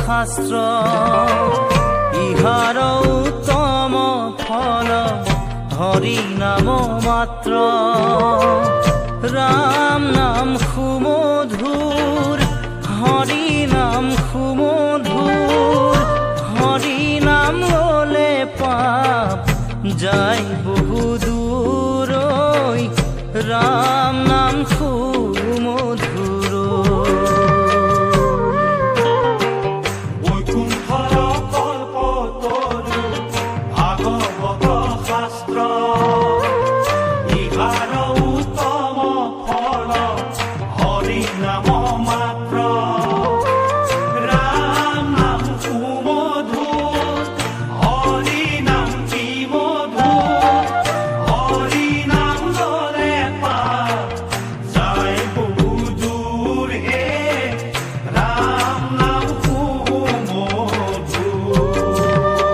শাস্ত্ৰ ইহাৰ উত্তম ফল হৰি নাম মাত্ৰ ৰাম নাম সুমধুৰ হৰি নাম সুমধুৰ হৰি নাম ললে পাপ যাইব